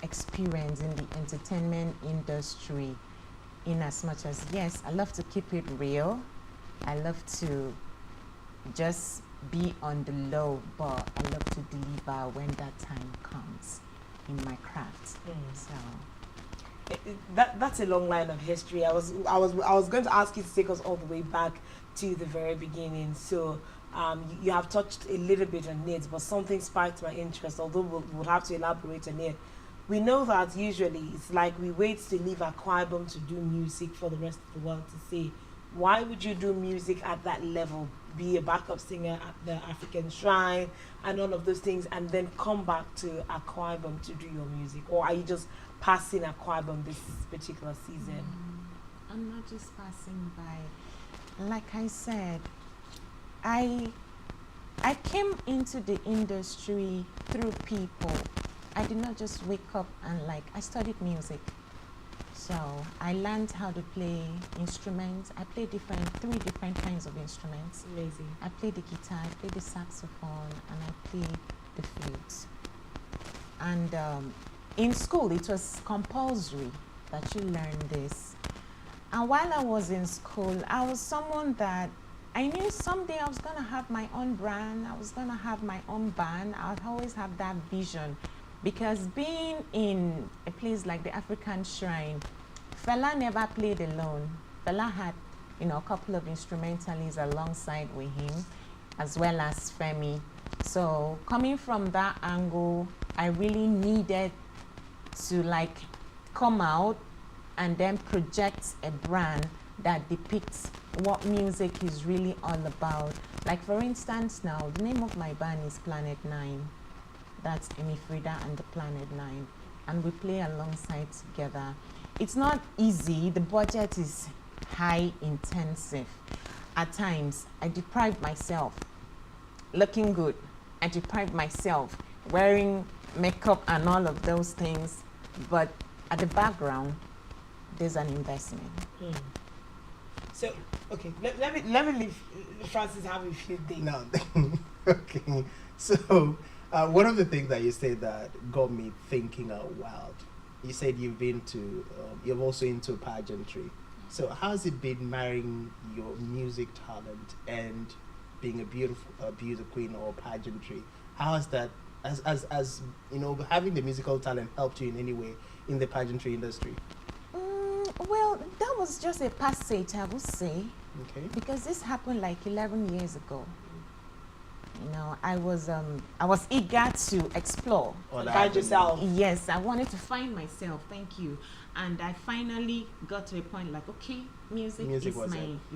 experience in the entertainment industry, in as much as, yes, I love to keep it real. I love to just be on the low, but I love to deliver when that time comes in my craft. So that's a long line of history. I was going to ask you to take us all the way back to the very beginning. So you have touched a little bit on it, but something sparked my interest, although we'll have to elaborate on it. We know that usually it's like we wait to leave Akwa Ibom to do music for the rest of the world to see. Why would you do music at that level, be a backup singer at the African Shrine and all of those things, and then come back to Akwa Ibom to do your music? Or are you just passing Akwa Ibom this particular season? I'm not just passing by. Like I said, I came into the industry through people. I did not just wake up and I studied music. So I learned how to play instruments. I play 3 different kinds of instruments. Amazing. I play the guitar, I play the saxophone, and I play the flute. And in school, it was compulsory that you learn this. And while I was in school, I was someone that I knew someday I was going to have my own brand. I was going to have my own band. I would always have that vision. Because being in a place like the African Shrine, Fela never played alone. Fela had, a couple of instrumentalists alongside with him, as well as Femi. So coming from that angle, I really needed to come out and then project a brand that depicts what music is really all about. Like for instance now, the name of my band is Planet 9. That's Emi Frida and the Planet 9. And we play alongside together. It's not easy. The budget is high intensive. At times, I deprive myself looking good. I deprive myself wearing makeup and all of those things. But at the background, there's an investment. So, okay, let me leave Francis have a few things. No, okay. So, one of the things that you said that got me thinking out loud, you said you're also into pageantry. So how's it been marrying your music talent and being a beauty queen or pageantry? How has that, as having the musical talent helped you in any way in the pageantry industry? Well, that was just a passage, I would say. Okay. Because this happened 11 years ago. I was eager to explore. Find yourself. Yes, I wanted to find myself. Thank you. And I finally got to a point okay, music is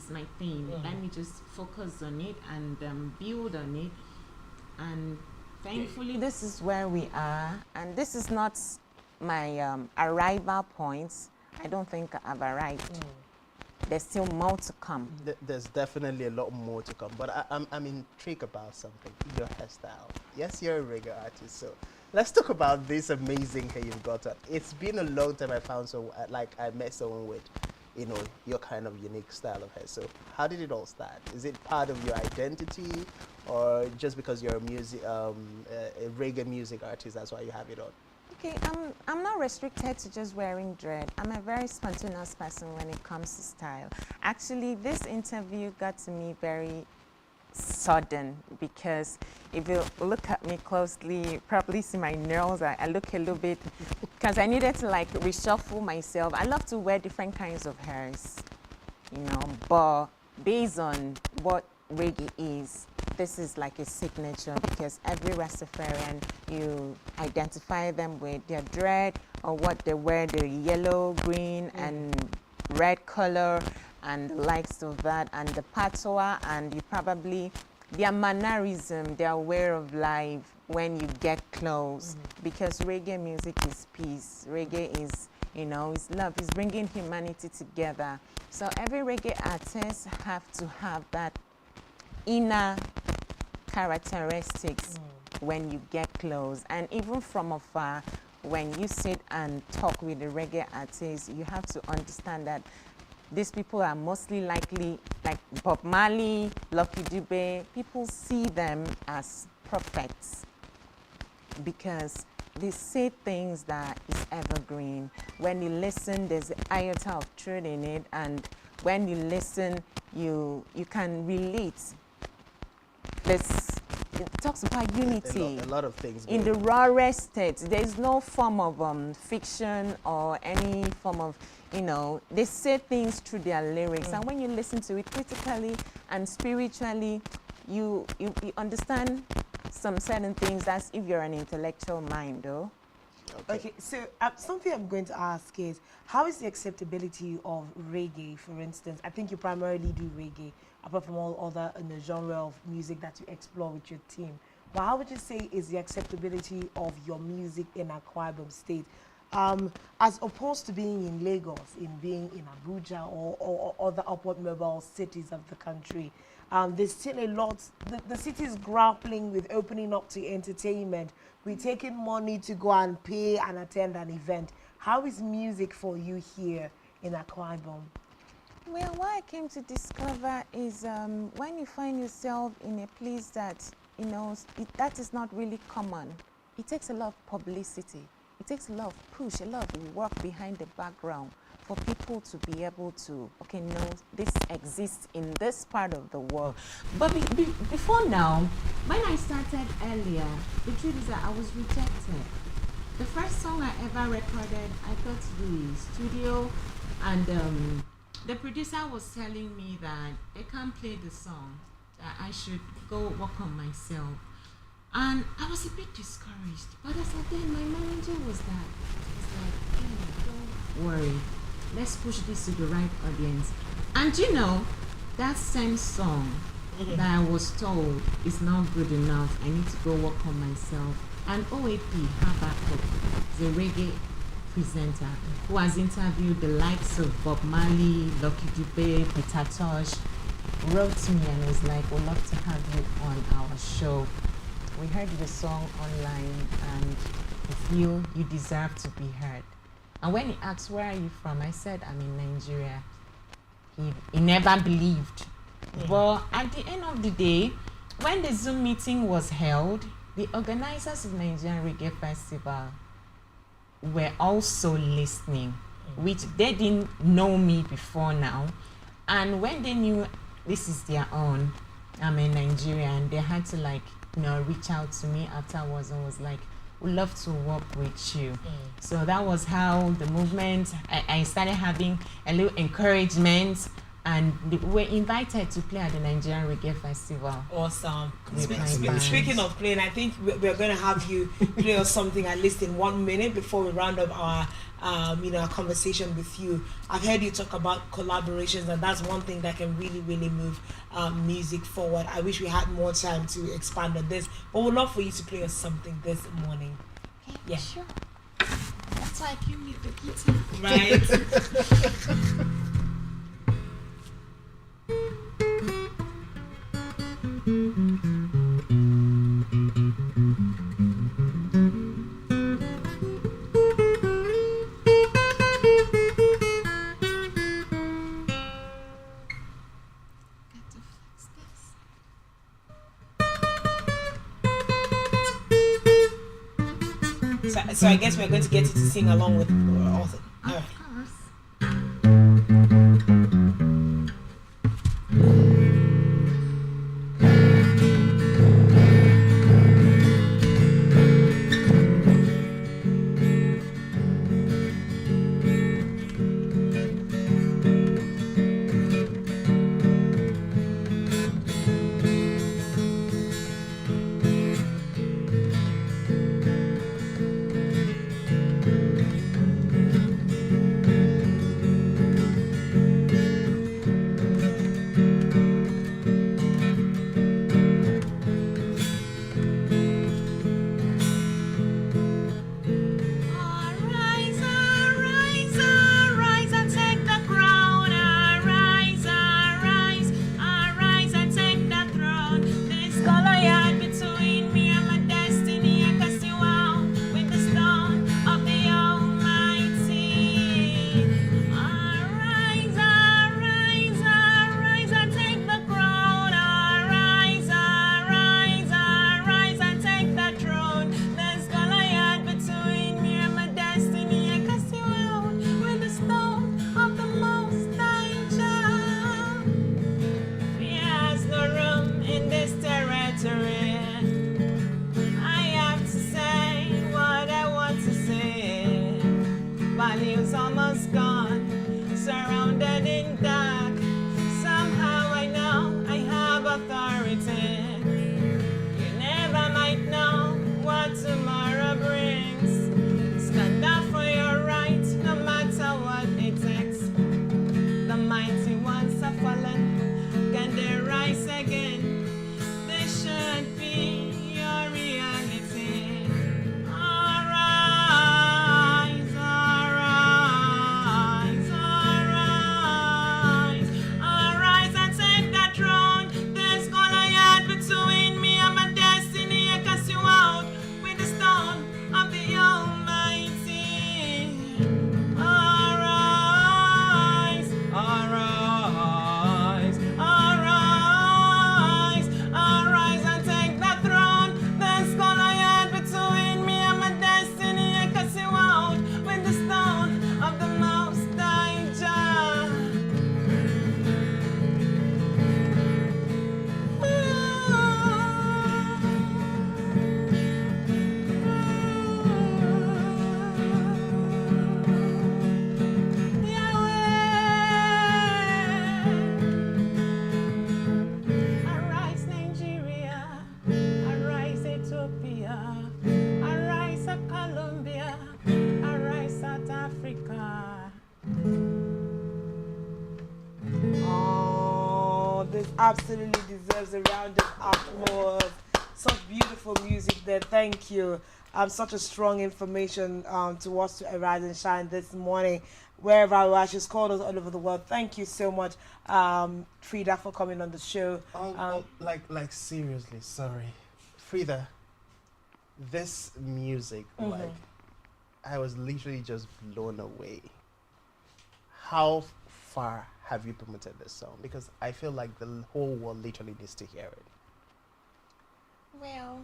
my thing. Let me just focus on it and build on it. And thankfully, this is where we are. And this is not my arrival point. I don't think I've arrived. There's still more to come. There's definitely a lot more to come, but I'm intrigued about something, your hairstyle. Yes, you're a reggae artist, so let's talk about this amazing hair you've got on. It's been a long time I met someone with, your kind of unique style of hair. So how did it all start? Is it part of your identity, or just because you're a reggae music artist, that's why you have it on? Okay, I'm not restricted to just wearing dread. I'm a very spontaneous person when it comes to style. Actually, this interview got to me very sudden because if you look at me closely, you probably see my nails. I look a little bit, because I needed to reshuffle myself. I love to wear different kinds of hairs, but based on what reggae is, this is like a signature, because every Rastafarian, you identify them with their dread or what they wear, the yellow, green, and red color, and the likes of that, and the patois, and you probably, their mannerism, their way of life when you get close, because reggae music is peace. Reggae is, is love, it's bringing humanity together. So every reggae artist have to have that inner characteristics when you get close. And even from afar, when you sit and talk with the reggae artists, you have to understand that these people are mostly likely, like Bob Marley, Lucky Dube, people see them as prophets, because they say things that is evergreen. When you listen, there's an iota of truth in it, and when you listen, you can relate. It talks about unity. A lot of things. In the rawest state, there is no form of fiction or any form of, they say things through their lyrics. And when you listen to it critically and spiritually, you understand some certain things. That's if you're an intellectual mind, though. Okay, so something I'm going to ask is, how is the acceptability of reggae, for instance? I think you primarily do reggae, apart from all other genre of music that you explore with your team. But how would you say is the acceptability of your music in Akwa Ibom State, as opposed to being in Lagos, in being in Abuja or other upward mobile cities of the country? There's still a lot. The city is grappling with opening up to entertainment. We're taking money to go and pay and attend an event. How is music for you here in Akwa Ibom? Well, what I came to discover is when you find yourself in a place that, that is not really common, it takes a lot of publicity. It takes a lot of push, a lot of work behind the background for people to be able to, no, this exists in this part of the world. But before now, when I started earlier, the truth is that I was rejected. The first song I ever recorded, I got to the studio, and the producer was telling me that they can't play the song, that I should go work on myself. And I was a bit discouraged. But as again, my manager was like, don't worry, let's push this to the right audience. And that same song that I was told is not good enough, I need to go work on myself. And OAP, Habakuk, the reggae presenter who has interviewed the likes of Bob Marley, Lucky Dube, Peter Tosh, wrote to me and was like, we'd love to have you on our show. We heard the song online and we feel you deserve to be heard. And when he asked, where are you from? I said, I'm in Nigeria. He never believed. Yeah. But at the end of the day, when the Zoom meeting was held, the organizers of Nigerian Reggae Festival were also listening, which they didn't know me before now. And when they knew this is their own, I'm a Nigerian, they had to reach out to me afterwards and was like, we'd love to work with you. So that was how the movement, I started having a little encouragement, and we were invited to play at the Nigerian Reggae Festival. Awesome. Speaking of playing, I think we're going to have you play us something at least in 1 minute before we round up our our conversation with you. I've heard you talk about collaborations, and that's one thing that can really, really move music forward. I wish we had more time to expand on this, but we'd love for you to play us something this morning. Okay, yeah, sure. That's why I came with the guitar. Right. So I guess we're going to get you to sing along with author. Oh, this absolutely deserves a round of applause. Such beautiful music there. Thank you. Such a strong information to us to Arise and Shine this morning. Wherever I was, she's called us all over the world. Thank you so much, Frida, for coming on the show. Like seriously, sorry, Frida. This music, like, I was literally just blown away. How far have you promoted this song? Because I feel like the whole world literally needs to hear it. Well,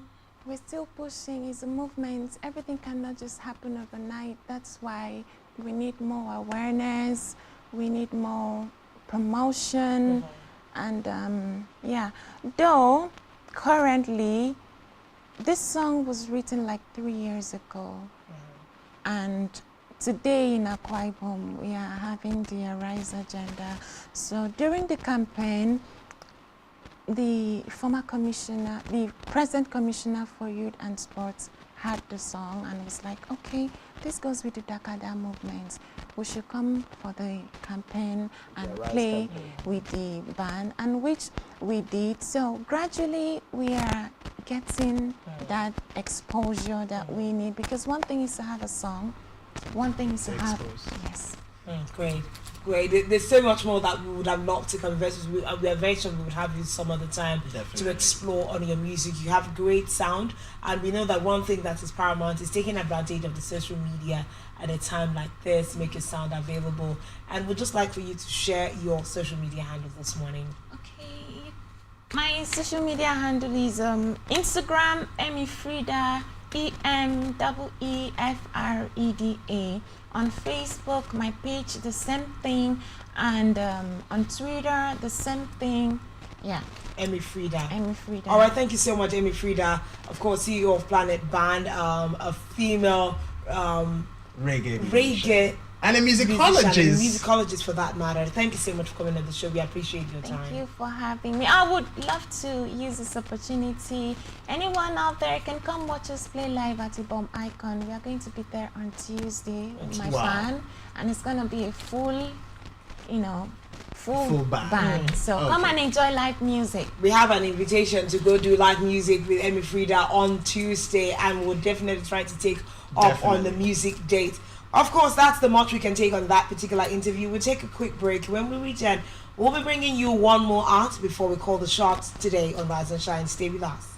we're still pushing. It's a movement. Everything cannot just happen overnight. That's why we need more awareness. We need more promotion. And yeah, though currently this song was written like 3 years ago. And today in Akwa Ibom, we are having the Arise agenda. So during the campaign, the former commissioner, the present commissioner for youth and sports had the song and was like, okay, this goes with the Dakada movement. We should come for the campaign and play with the band, and which we did. So gradually we are getting that exposure that we need, because one thing is to have a song, one thing is to have, yes. Great. There's so much more that we would have loved to converse with. We are very sure we would have you some other time to explore on your music. You have great sound, and we know that one thing that is paramount is taking advantage of the social media at a time like this, make your sound available. And we'd just like for you to share your social media handle this morning. Okay, my social media handle is Instagram, Emifrida, EMEEFREDA. On Facebook, my page, the same thing, and on Twitter, the same thing. Yeah. Emifrida. Emifrida. All right, thank you so much, Emifrida. Of course, CEO of Planet Band, a female reggae and a musicologist for that matter. Thank you so much for coming on the show. We appreciate your time. Thank you for having me. I would love to use this opportunity. Anyone out there can come watch us play live at Ibom Icon. We are going to be there on Tuesday with my band, and it's going to be a full band. So come and enjoy live music. We have an invitation to go do live music with Emifrida on Tuesday, and we'll definitely try to take off on the music date. Of course, that's the much we can take on that particular interview. We'll take a quick break. When we return, we'll be bringing you one more art before we call the shots today on Rise and Shine. Stay with us.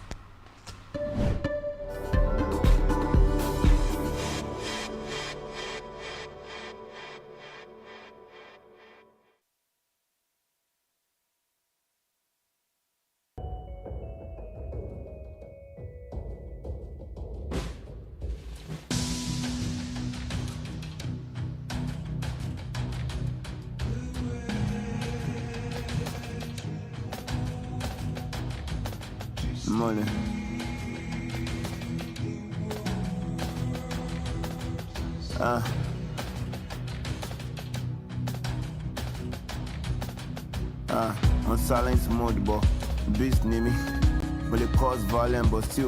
Money. On silence mode, but beast near me. Will it cause violence, but still